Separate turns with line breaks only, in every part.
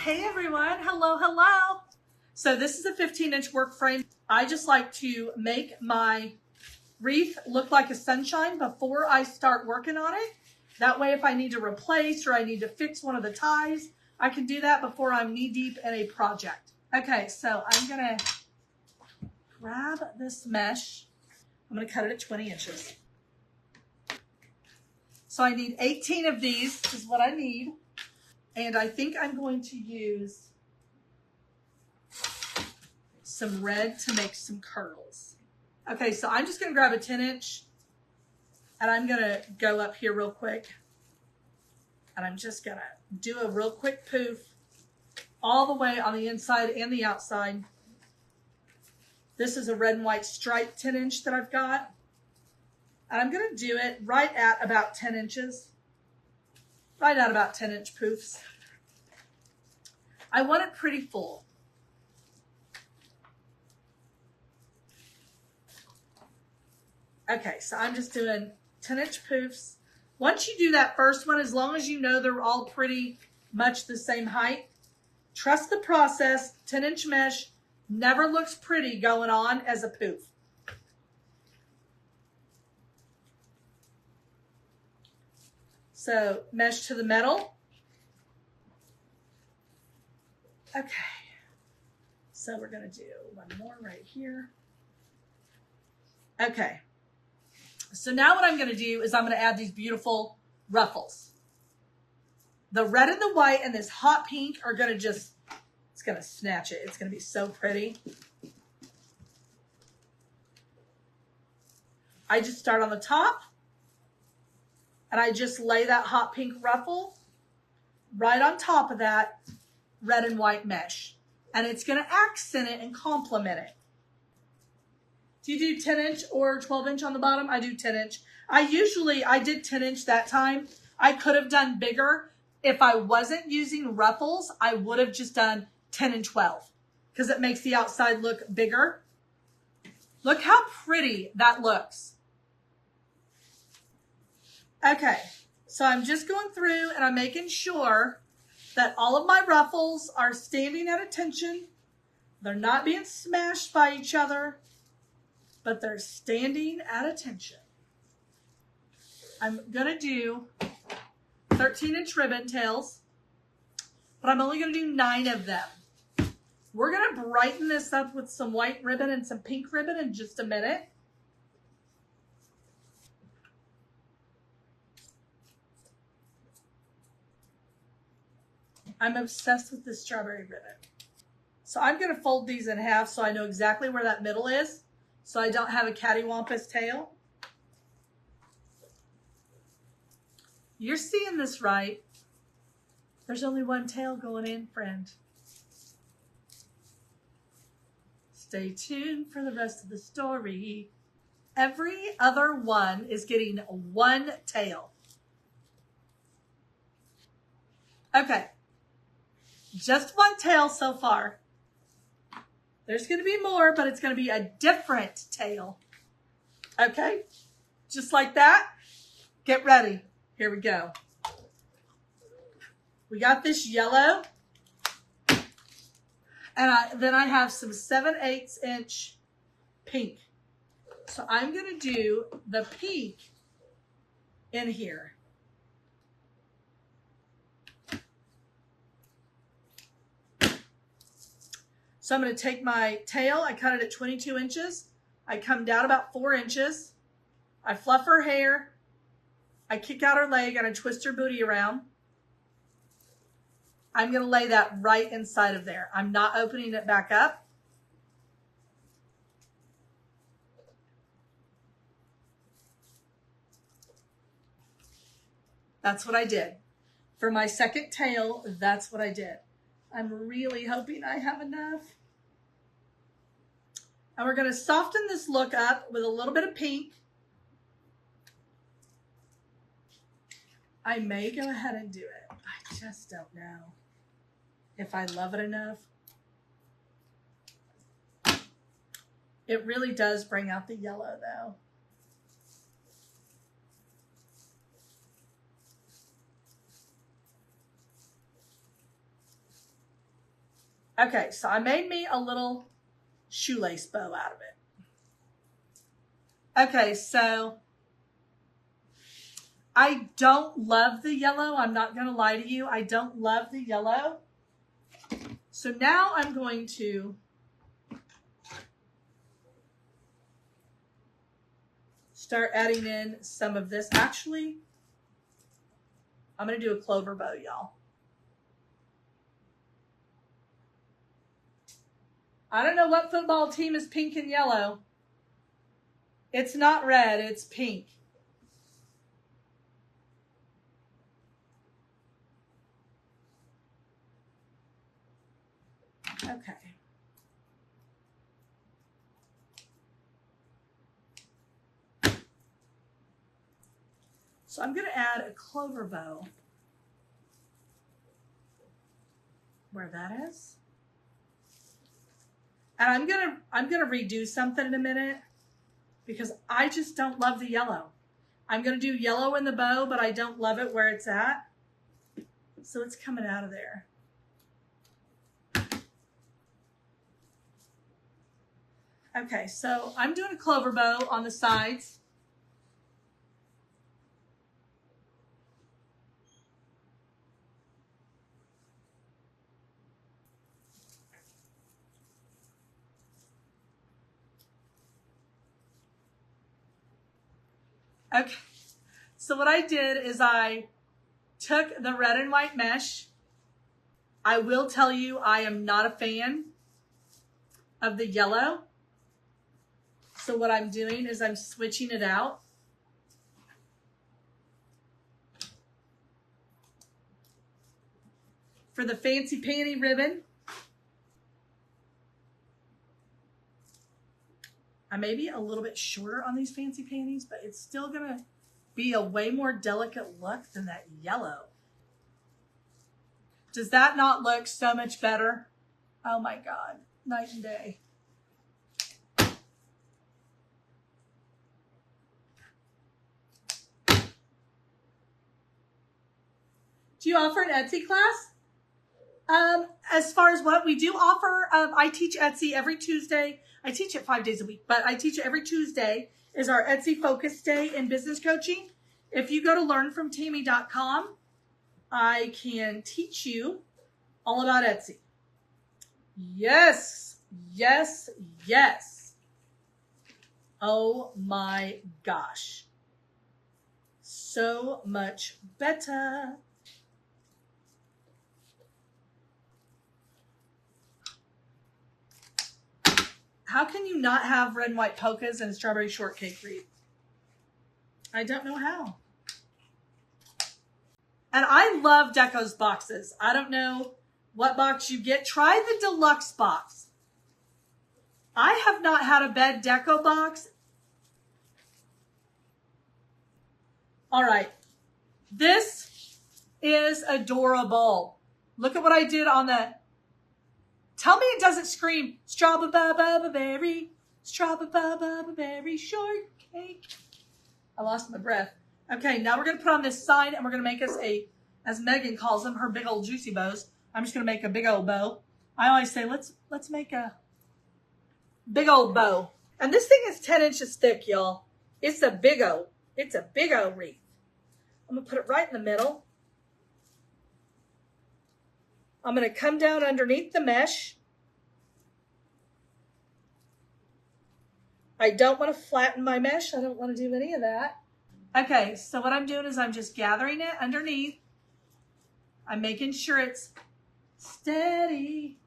Hey everyone, hello, hello. So this is a 15-inch work frame. I just like to make my wreath look like a sunshine before I start working on it. That way if I need to replace or I need to fix one of the ties, I can do that before I'm knee deep in a project. Okay, so I'm gonna grab this mesh. I'm gonna cut it at 20 inches. So I need 18 of these is what I need. And I think I'm going to use some red to make some curls. Okay, so I'm just gonna grab a 10-inch and I'm gonna go up here real quick. And I'm just gonna do a real quick poof all the way on the inside and the outside. This is a red and white striped 10-inch that I've got. And I'm gonna do it right at about 10 inches. Right at about 10-inch poofs. I want it pretty full. Okay, so I'm just doing 10-inch poofs. Once you do that first one, as long as you know they're all pretty much the same height, trust the process. 10-inch mesh never looks pretty going on as a poof. So mesh to the metal. Okay, so we're gonna do one more right here. Okay, so now what I'm gonna do is I'm gonna add these beautiful ruffles. The red and the white and this hot pink are gonna just, it's gonna snatch it. It's gonna be so pretty. I just start on the top and I just lay that hot pink ruffle right on top of that red and white mesh. And it's gonna accent it and complement it. Do you do 10-inch or 12-inch on the bottom? I do 10-inch. I did 10-inch that time. I could have done bigger. If I wasn't using ruffles, I would have just done 10 and 12 because it makes the outside look bigger. Look how pretty that looks. Okay, so I'm just going through and I'm making sure that all of my ruffles are standing at attention. They're not being smashed by each other, but they're standing at attention. I'm gonna do 13-inch ribbon tails, but I'm only gonna do 9 of them. We're gonna brighten this up with some white ribbon and some pink ribbon in just a minute. I'm obsessed with this strawberry ribbon. So I'm gonna fold these in half so I know exactly where that middle is, so I don't have a cattywampus tail. You're seeing this right. There's only one tail going in, friend. Stay tuned for the rest of the story. Every other one is getting one tail. Okay, just one tail so far. There's gonna be more, but it's gonna be a different tail. Okay, just like that. Get ready. Here we go. We got this yellow. And then I have some 7/8 inch pink. So I'm gonna do the pink in here. So I'm gonna take my tail, I cut it at 22 inches. I come down about 4 inches. I fluff her hair. I kick out her leg and I twist her booty around. I'm gonna lay that right inside of there. I'm not opening it back up. That's what I did. For my second tail, that's what I did. I'm really hoping I have enough. And we're gonna soften this look up with a little bit of pink. I may go ahead and do it. I just don't know if I love it enough. It really does bring out the yellow though. Okay, so I made me a little shoelace bow out of it. Okay, so I don't love the yellow. I'm not going to lie to you. I don't love the yellow. So now I'm going to start adding in some of this. Actually, I'm going to do a clover bow, y'all. I don't know what football team is pink and yellow. It's not red, it's pink. Okay. So I'm going to add a clover bow where that is. And I'm gonna redo something in a minute because I just don't love the yellow. I'm gonna do yellow in the bow, but I don't love it where it's at. So it's coming out of there. Okay, so I'm doing a clover bow on the sides. Okay, so what I did is I took the red and white mesh. I will tell you I am not a fan of the yellow. So what I'm doing is I'm switching it out. For the fancy panty ribbon, I may be a little bit shorter on these fancy panties, but it's still gonna be a way more delicate look than that yellow. Does that not look so much better? Oh my God, night and day. Do you offer an Etsy class? As far as what we do offer, I teach Etsy every Tuesday. I teach it 5 days a week, but I teach it every Tuesday is our Etsy focus day in business coaching. If you go to learnfromtammy.com, I can teach you all about Etsy. Yes, yes, yes. Oh my gosh. So much better. How can you not have red and white polkas and a strawberry shortcake wreath? I don't know how. And I love Deco's boxes. I don't know what box you get. Try the deluxe box. I have not had a bed Deco box. All right. This is adorable. Look at what I did on the... Tell me it doesn't scream strawberry shortcake. I lost my breath. Okay, now we're going to put on this side and we're going to make us a, as Megan calls them, her big old juicy bows. I'm just going to make a big old bow. I always say, let's make a big old bow. And this thing is 10 inches thick, y'all. It's a big old wreath. I'm going to put it right in the middle. I'm going to come down underneath the mesh. I don't want to flatten my mesh. I don't want to do any of that. Okay, so what I'm doing is I'm just gathering it underneath. I'm making sure it's steady.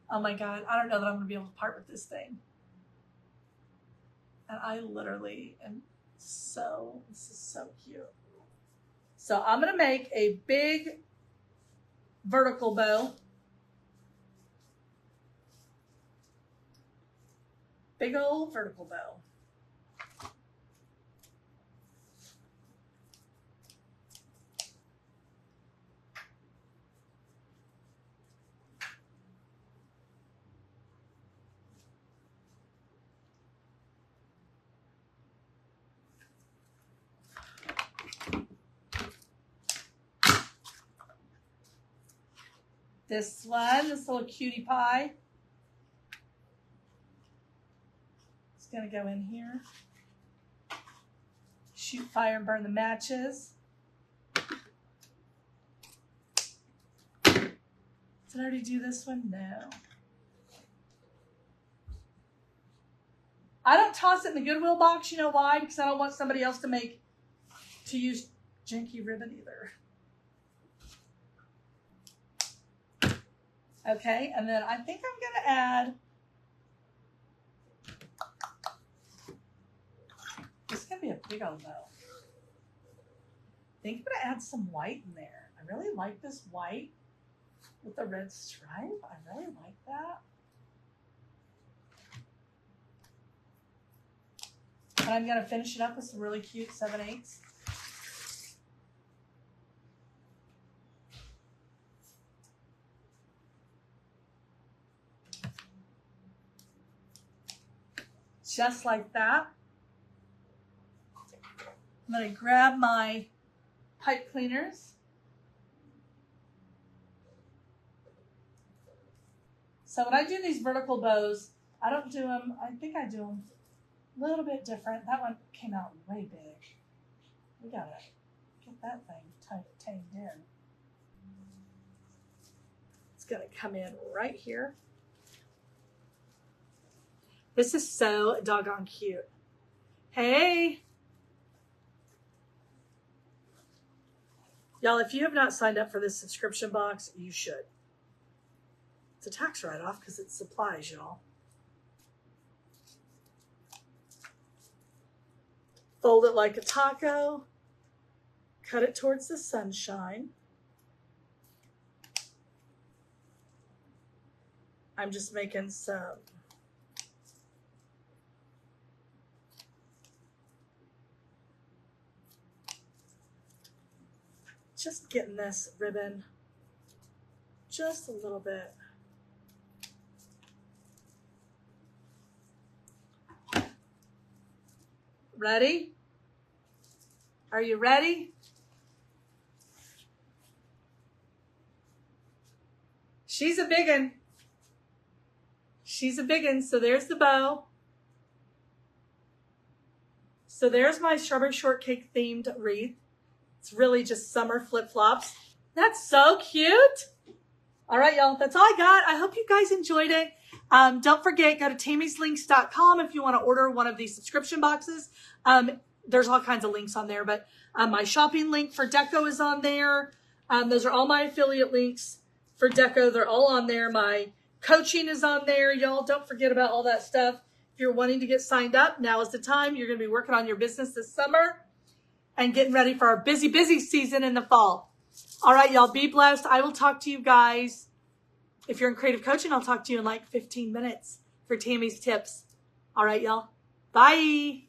Oh my God, I don't know that I'm going to be able to part with this thing. And I literally am this is so cute. So I'm going to make a big vertical bow. Big old vertical bow. This one, this little cutie pie. It's going to go in here. Shoot fire and burn the matches. Did I already do this one? No. I don't toss it in the Goodwill box. You know why? Because I don't want somebody else to use janky ribbon either. Okay, and then I think I'm going to add, this is going to be a big old bow. I think I'm going to add some white in there. I really like this white with the red stripe. I really like that. And I'm going to finish it up with some really cute 7/8. Just like that. I'm going to grab my pipe cleaners. So when I do these vertical bows, I don't do them, I think I do them a little bit different. That one came out way big. We got to get that thing tamed in. It's going to come in right here. This is so doggone cute. Hey. Y'all, if you have not signed up for this subscription box, you should. It's a tax write-off because it's supplies, y'all. Fold it like a taco. Cut it towards the sunshine. I'm just making some just getting this ribbon just a little bit. Ready? Are you ready? She's a biggin. She's a biggin. So there's the bow. So there's my strawberry shortcake themed wreath. It's really just summer flip-flops. That's so cute. All right, y'all, that's all I got. I hope you guys enjoyed it. Don't forget, go to tammyslinks.com if you want to order one of these subscription boxes. There's all kinds of links on there, but my shopping link for Deco is on there. Those are all my affiliate links for Deco. They're all on there. My coaching is on there. Y'all, don't forget about all that stuff. If you're wanting to get signed up, now is the time. You're going to be working on your business this summer and getting ready for our busy, busy season in the fall. All right, y'all, be blessed. I will talk to you guys. If you're in creative coaching, I'll talk to you in like 15 minutes for Tammy's tips. All right, y'all. Bye.